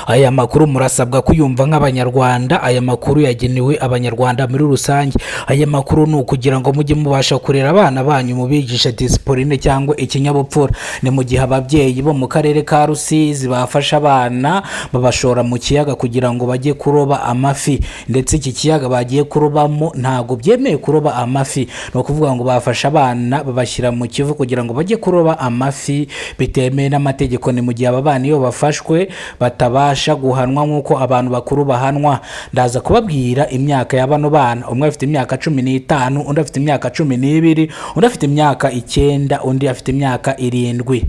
Aya makuru murasabwa kuyumva nk'abanyarwanda. Aya makuru yagenewe abanyarwanda muri rusange. Aya makuru ni ukugira ngo mujye mubasha kurera abana banyu mubigisha disipurine cyangwa ikinyabupfura. Ni mu gihe ababyeyi bo mu karere ka Rusizi bafasha abana babashora mu kiyaga kugira ngo bajye kuroba amafi, ndetse iki kiyaga bagiye kurobamo ntabwo byemeye kuroba amafi. Ni ukuvuga ngo bafasha abana babashyira mu Kivu kugira ngo bajye kuroba amafi bitemewe n'amategeko. Ni mu gihe aba bana iyo bafashwe batabasha guhanwa nk'uko abantu bakuru bahanwa. Ndaza kubabwira imyaka ya bano bana. Umwe afite imyaka 15, undi afite imyaka 12, undi afite imyaka 9, undi afite imyaka 7.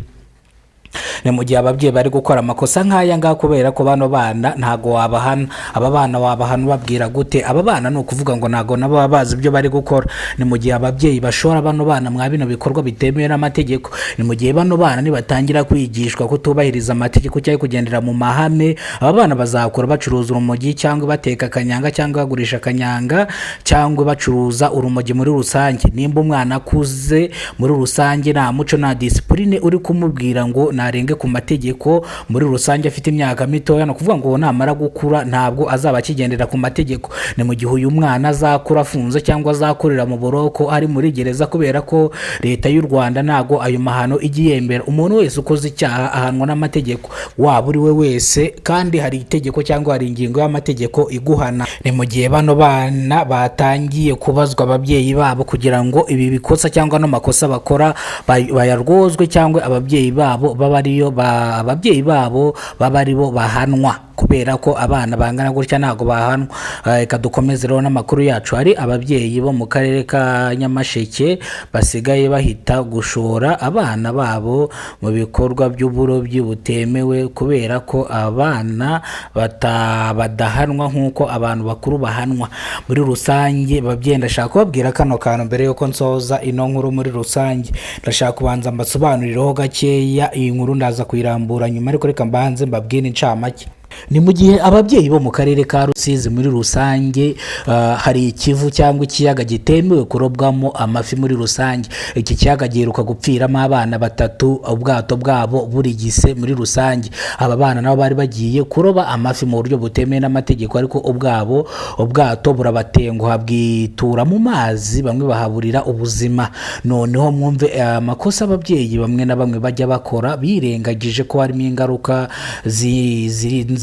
Ni mu gihe ababyeyi bari gukora amakosa nk'aya ngaha, kubera ko bano bana ntago wabahana. Aba bana wabahana babwira gute? Aba bana ni ukuvuga ngo ntago nabo baba bazi ibyo bari gukora. Ni mu gihe ababyeyi bashora bano bana mwa bino bikorwa bitemewe n'amategeko. Ni mu gihe bano bana nibatangira kwigishwa kutubahiriza amategeko cyangwa kugendera mu mahame, aba bana bazakura bacuruza urumogi cyangwa bateka kanyanga cyangwa bagurisha kanyanga cyangwa bacuruza urumogi muri rusange. Nimba umwana akuze muri rusange nta muco na disipurine uri kumubwira ngo narenge ku mategeko muri rusange, afite imyaka mitoya, no kuvuga ngo namara gukura ntabwo azaba akigendera ku mategeko. Ni mu gihe uyu mwana azakura afunze cyangwa azakurira mu buroko ari muri gereza, kubera ko leta y'u Rwanda ntago ayo mahano igiyembera. Umuntu wese ukoze icyaha ahanwa n'amategeko, waba uri we wese, kandi hari itegeko cyangwa hari ingingo y'amategeko iguhana. Ni mu gihe bano bana batangiye kubazwa ababyeyi babo kugira ngo ibi bikosa cyangwa no makosa bakora bayarwozwe, cyangwa ababyeyi babo baba aribo bahanwa, kubera ko abana bangana gutya ntago bahanwa. Reka dukomeze rero n'amakuru yacu. Hari ababyeyi bo mu karere ka Nyamasheke basigaye bahita gushora abana babo mu bikorwa by'uburobyi butemewe, kubera ko abana badahanwa nk'uko abantu bakuru bahanwa. Muri rusange babyeyi, ndashaka kubabwira kano kantu mbere yuko nsoza ino nkuru. Muri rusange ndashaka kubanza mbasobanuriraho gakeya iyi nkuru, ndaza kuyirambura nyuma, ariko reka mbanze mbabwire incamake. Ni mu gihe ababyeyi bo mu karere ka Rusizi muri rusange hari ikivu cyangwa ikiyaga gitemewe kurobwamo amafi muri rusange. Iki kiyaga giheruka gupfiramo abana 3, ubwato bwabo burigise muri rusange. Aba bana nabo bari bagiye kuroba amafi mu buryo butemewe n'amategeko, ariko ubwato burabatenguha bwitura mu mazi, bamwe bahaburira ubuzima. Noneho mwumve amakosa ababyeyi bamwe na bamwe bajya bakora, birengagije ko harimo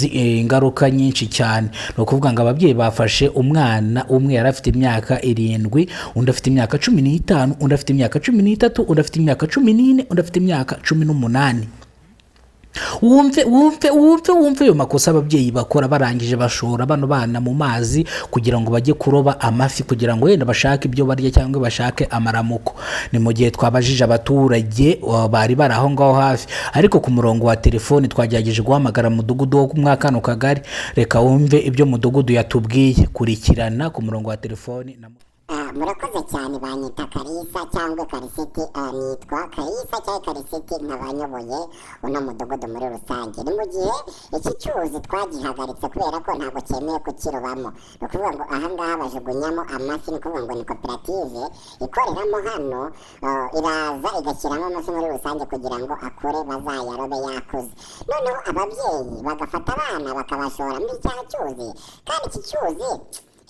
ingaruka nyinshi cyane. No kuvuga ngo ababyeyi bafashe umwana umwe yari afite imyaka 7, undi afite imyaka 15, undi afite imyaka 13, undi afite imyaka 14, undi afite imyaka 18. Wumve yo makosa ababyeyi bakora, barangije bashora bano bana mu mazi kugira ngo bajye kuroba amafi, kugira ngo wenda bashake ibyo barya cyangwa bashake amaramuko. Ni mu gihe twabajije abaturage bari bari aho ngaho hafi, ariko ku murongo wa telefoni twagerageje guhamagara mudugudu wo kumwa kano kagari. Reka wumve ibyo mudugudu yatubwiye. Kurikirana ku murongo wa telefoni. Murakoze cyane. Banyita Kalisa cyangwa Karisiti. Nitwa Kalisa cyangwa Karisiti, nkabanyoboye uno mudugudu muri rusange. Ni mu gihe iki cyuzi twagihagaritse kubera ko ntabwo cyemewe kukirobamo. Ni ukuvuga ngo ahangaha bajugunyamo amafi. Ni ukuvuga ngo ni koperative ikoreramo hano, iraza igashyiramo amafi muri rusange kugira ngo akure bazayarobe yakuze. Noneho ababyeyi bagafata abana bakabashora muri cya cyuzi, kandi iki cyuzi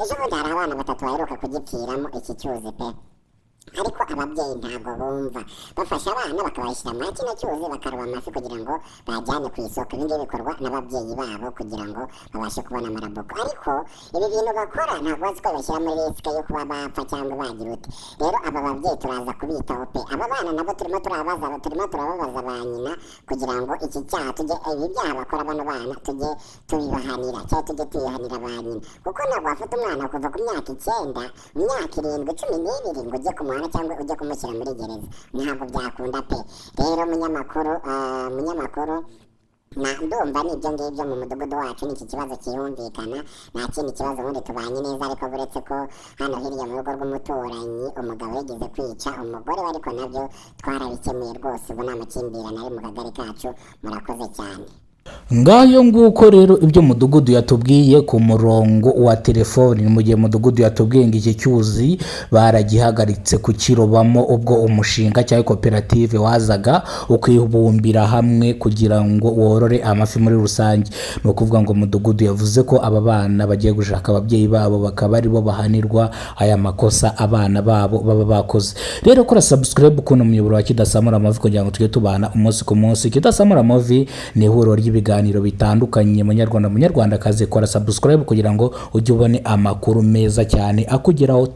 ejo bundi hari abana 3 baheruka kugipfiramo iki cyuzi pe. Ariko ababyeyi ntabwo bumva, bafasha abana bakabashyira muri kino cyuzi bakaroba amafi kugira ngo bajyane ku isoko. Ibi ngibi bikorwa n'ababyeyi babo kugira ngo babashe kubona amaramuko. Ariko ibi bintu bakora ntabwo bazi ko bashyira muri risike yo kuba bapfa cyangwa bagira ute. Rero aba babyeyi turaza kubitaho pe. Aba bana nabo turimo turababaza ba nyina kugira ngo iki cyaha ibi byaha bakora bano bana tujye tubibahanira, cyangwa tujye tubihanira ba nyina. Kuko ntabwo wafata umwana kuva ku myaka 9, imyaka 7, 12 ngo ujye kumuhana cyangwa ujye kumushyira muri gereza, ntabwo byakunda pe. Rero munyamakuru ndumva n'ibyo ngibyo mu mudugudu wacu n'iki kibazo kiyumvikana, nta kindi kibazo ubundi tubanye neza. Ariko buretse ko hano hirya mu rugo rw'umuturanyi umugabo yigeze kwica umugore we, ariko nabyo twarabikemuye rwose. Ubu nta makimbirane ari mu kagari kacu. Murakoze cyane. ngayo nguko rero ibyo mudugudu yatubwiye ku murongo wa telefoni. Mu gihe mudugudu yatubwiye ngo iki cyuzi baragihagaritse kukirobamo ubwo umushinga cyangwa koperative wazaga ukibumbira hamwe kugira ngo worore amafi muri rusange. Ni ukuvuga ngo mudugudu yavuze ko aba bana bagiye gushaka ababyeyi babo bakaba aribo bahanirwa aya makosa abana babo baba bakoze. Rero kora subscribe kuno muyoboro wa Kidasamura Movie kugira ngo tujye tubana umunsi ku munsi. Kidasamura Movie ni ihuriro ry'ibiganiro bitandukanye. Munyarwandakazi, kora subscribe kugira ngo ujye ubone amakuru meza cyane akugeraho.